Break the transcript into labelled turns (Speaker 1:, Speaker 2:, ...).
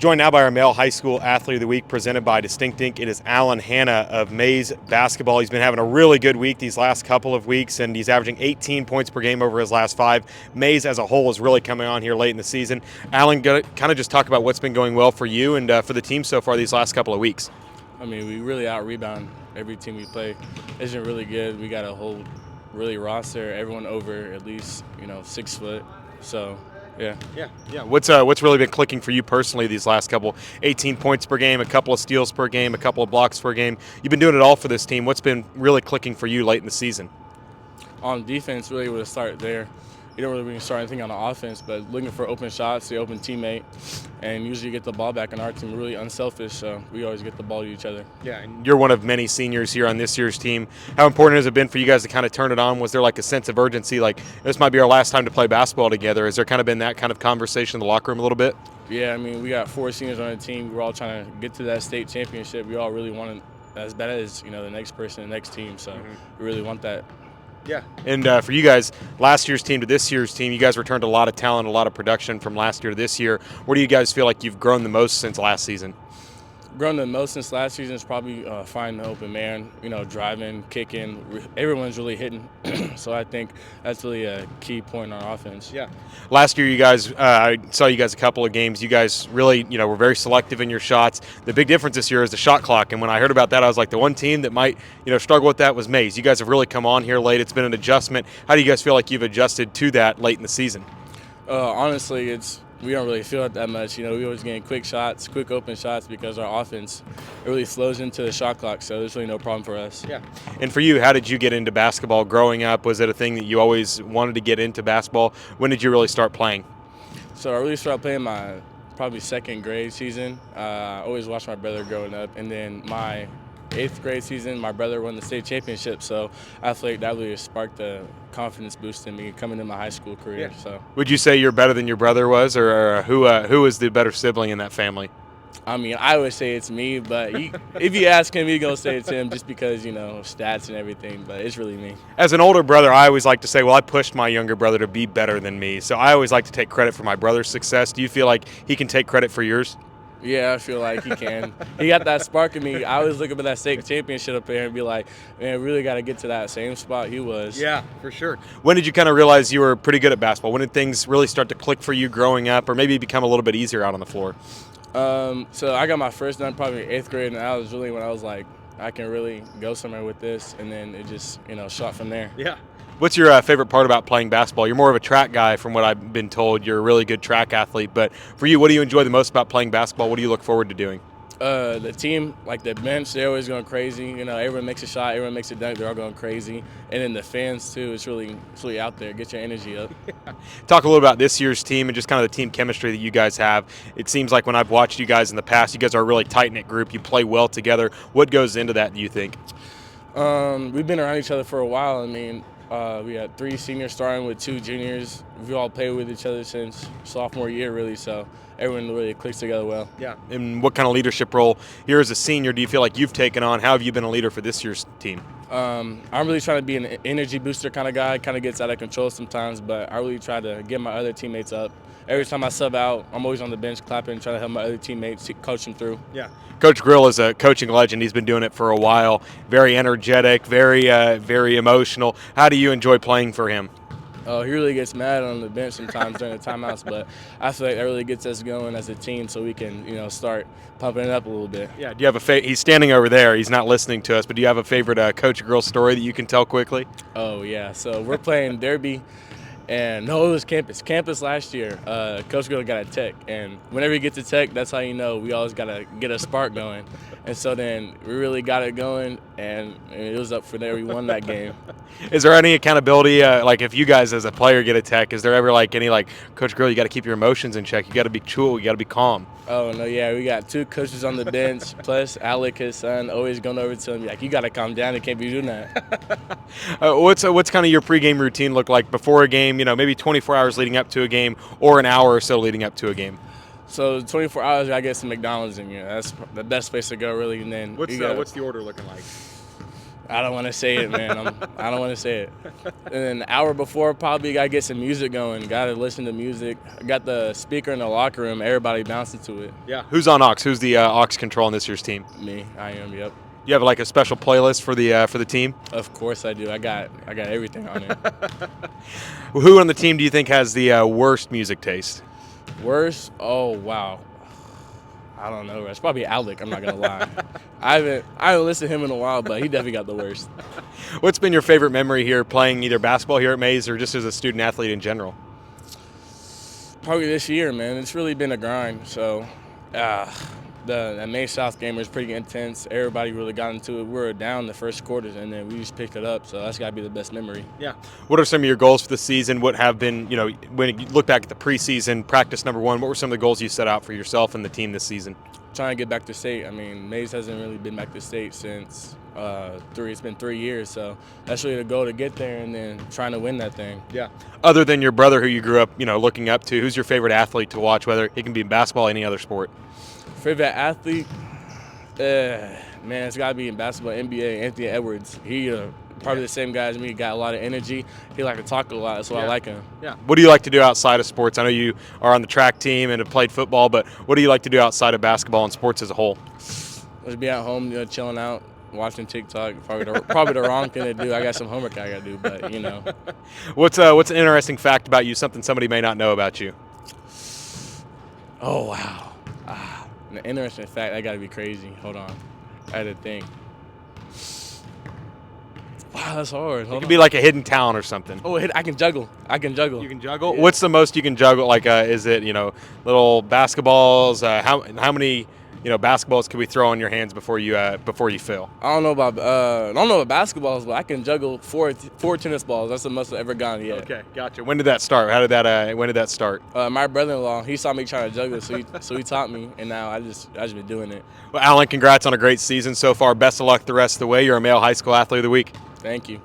Speaker 1: Joined now by our male high school athlete of the week, presented by Distinct Inc. It is Hanna of Maize basketball. He's been having a really good week these last couple of weeks, and he's averaging 18 points per game over his last 5. Maize as a whole is really coming on here late in the season. Alan, kind of just talk about what's been going well for you and for the team so far these last couple of weeks.
Speaker 2: I mean, we really out-rebound every team we play. It's been really good. We got a whole really roster, everyone over at least, 6 foot. So, yeah.
Speaker 1: What's really been clicking for you personally these last couple? 18 points per game, a couple of steals per game, a couple of blocks per game. You've been doing it all for this team. What's been really clicking for you late in the season?
Speaker 2: On defense, really able to start there. You don't really start anything on the offense, but looking for open shots, the open teammate, and usually get the ball back on our team. We're really unselfish, so we always get the ball to each other.
Speaker 1: Yeah, and you're one of many seniors here on this year's team. How important has it been for you guys to kind of turn it on? Was there like a sense of urgency, like this might be our last time to play basketball together? Has there kind of been that kind of conversation in the locker room a little bit?
Speaker 2: Yeah, I mean, we got 4 seniors on the team. We're all trying to get to that state championship. We all really want it as bad as, the next person, the next team, so we really want that.
Speaker 1: Yeah, and for you guys, last year's team to this year's team, you guys returned a lot of talent, a lot of production from last year to this year. Where do you guys feel like you've grown the most since last season?
Speaker 2: Grown the most since last season is probably finding the open man, driving, kicking. Everyone's really hitting. So I think that's really a key point on offense.
Speaker 1: Yeah. Last year, you guys, I saw you guys a couple of games. You guys really, were very selective in your shots. The big difference this year is the shot clock. And when I heard about that, I was like, the one team that might, struggle with that was Maize. You guys have really come on here late. It's been an adjustment. How do you guys feel like you've adjusted to that late in the season?
Speaker 2: Honestly, we don't really feel it that much. We always getting quick shots, quick open shots because our offense it really flows into the shot clock, so there's really no problem for us.
Speaker 1: Yeah. And for you, how did you get into basketball growing up? Was it a thing that you always wanted to get into basketball? When did you really start playing?
Speaker 2: So I really started playing my probably 2nd grade season. I always watched my brother growing up, and then my 8th grade season, my brother won the state championship, so I feel like that really sparked the confidence boost in me coming into my high school career.
Speaker 1: Yeah.
Speaker 2: So,
Speaker 1: would you say you're better than your brother was, or who is the better sibling in that family?
Speaker 2: I mean, I would say it's me, but if you ask him, he's going to say it's him just because, stats and everything, but it's really me.
Speaker 1: As an older brother, I always like to say, well, I pushed my younger brother to be better than me, so I always like to take credit for my brother's success. Do you feel like he can take credit for yours?
Speaker 2: Yeah, I feel like he can. He got that spark in me. I always look up at that state championship up there and be like, man, really got to get to that same spot he was.
Speaker 1: Yeah, for sure. When did you kind of realize you were pretty good at basketball? When did things really start to click for you growing up, or maybe become a little bit easier out on the floor?
Speaker 2: So I got my first dunk probably in 8th grade, and that was really when I was like, I can really go somewhere with this, and then it just, shot from there.
Speaker 1: Yeah. What's your favorite part about playing basketball? You're more of a track guy from what I've been told. You're a really good track athlete. But for you, what do you enjoy the most about playing basketball? What do you look forward to doing?
Speaker 2: The team, like the bench, they're always going crazy. Everyone makes a shot, everyone makes a dunk, they're all going crazy. And then the fans, too, it's really out there. Get your energy up.
Speaker 1: Talk a little about this year's team and just kind of the team chemistry that you guys have. It seems like when I've watched you guys in the past, you guys are a really tight-knit group. You play well together. What goes into that, do you think?
Speaker 2: We've been around each other for a while. I mean, we had 3 seniors starting with 2 juniors. We all played with each other since sophomore year, really, so everyone really clicks together well.
Speaker 1: Yeah. And what kind of leadership role here as a senior do you feel like you've taken on? How have you been a leader for this year's team?
Speaker 2: I'm really trying to be an energy booster kind of guy. Kind of gets out of control sometimes, but I really try to get my other teammates up. Every time I sub out, I'm always on the bench clapping, trying to help my other teammates coach them through.
Speaker 1: Yeah. Coach Grill is a coaching legend. He's been doing it for a while. Very energetic, very emotional. How do you enjoy playing for him?
Speaker 2: Oh, he really gets mad on the bench sometimes during the timeouts, but I feel like that really gets us going as a team so we can, start pumping it up a little bit.
Speaker 1: Yeah. Do you have he's standing over there. He's not listening to us, but do you have a favorite Coach Grill story that you can tell quickly?
Speaker 2: Oh, yeah. So we're playing Derby. And no, it was campus. Campus last year, Coach Grill got a tech. And whenever he gets a tech, that's how you know we always got to get a spark going. And so then we really got it going, and it was up for there. We won that game.
Speaker 1: Is there any accountability, like if you guys as a player get a tech, is there ever any Coach Grill, you got to keep your emotions in check. You got to be cool. You got to be calm.
Speaker 2: Oh, no, yeah. We got 2 coaches on the bench, plus Alec, his son, always going over to him, like, you got to calm down. You can't be doing that.
Speaker 1: What's kind of your pregame routine look like before a game, maybe 24 hours leading up to a game or an hour or so leading up to a game?
Speaker 2: So 24 hours, I get some McDonald's in here. That's the best place to go, really. And then
Speaker 1: what's the order looking like?
Speaker 2: I don't want to say it, man. I don't want to say it. And then an hour before, probably got to get some music going. Got to listen to music. I got the speaker in the locker room. Everybody bouncing to it.
Speaker 1: Yeah. Who's on aux? Who's the aux controlling this year's team?
Speaker 2: Me. I am, yep.
Speaker 1: You have like a special playlist for the team?
Speaker 2: Of course I do. I got everything on it.
Speaker 1: Who on the team do you think has the worst music taste?
Speaker 2: Worst? Oh, wow. I don't know. It's probably Alec. I'm not gonna lie. I haven't listened to him in a while, but he definitely got the worst.
Speaker 1: What's been your favorite memory here playing either basketball here at Maize or just as a student athlete in general?
Speaker 2: Probably this year, man. It's really been a grind. So, the Maize South game was pretty intense. Everybody really got into it. We were down the first quarters, and then we just picked it up. So that's got to be the best memory.
Speaker 1: Yeah. What are some of your goals for the season? What have been, when you look back at the preseason, practice number one, what were some of the goals you set out for yourself and the team this season?
Speaker 2: Trying to get back to state. I mean, Maize hasn't really been back to state since it's been 3 years. So that's really the goal, to get there and then trying to win that thing.
Speaker 1: Yeah. Other than your brother who you grew up, looking up to, who's your favorite athlete to watch, whether it can be in basketball or any other sport?
Speaker 2: Favorite athlete? Man, it's got to be in basketball, NBA, Anthony Edwards. He probably the same guy as me, got a lot of energy. He like to talk a lot. That's why I like him.
Speaker 1: Yeah. What do you like to do outside of sports? I know you are on the track team and have played football, but what do you like to do outside of basketball and sports as a whole?
Speaker 2: Just be at home, chilling out, watching TikTok. Probably the wrong thing to do. I got some homework I got to do, but
Speaker 1: What's an interesting fact about you, something somebody may not know about you?
Speaker 2: Oh, wow. An interesting fact, that got to be crazy. Hold on. I had to think. Wow, that's hard.
Speaker 1: It could be like a hidden talent or something.
Speaker 2: Oh, I can juggle.
Speaker 1: You can juggle?
Speaker 2: Yeah.
Speaker 1: What's the most you can juggle? Like, is it, little basketballs? How many, basketballs can we throw in your hands before you fail?
Speaker 2: I don't know about basketballs, but I can juggle four tennis balls. That's the most I've ever gotten yet.
Speaker 1: Okay, gotcha. When did that start? When did that start?
Speaker 2: My brother-in-law, he saw me trying to juggle, so he taught me, and now I just been doing it.
Speaker 1: Well, Alan, congrats on a great season so far. Best of luck the rest of the way. You're a male high school athlete of the week.
Speaker 2: Thank you.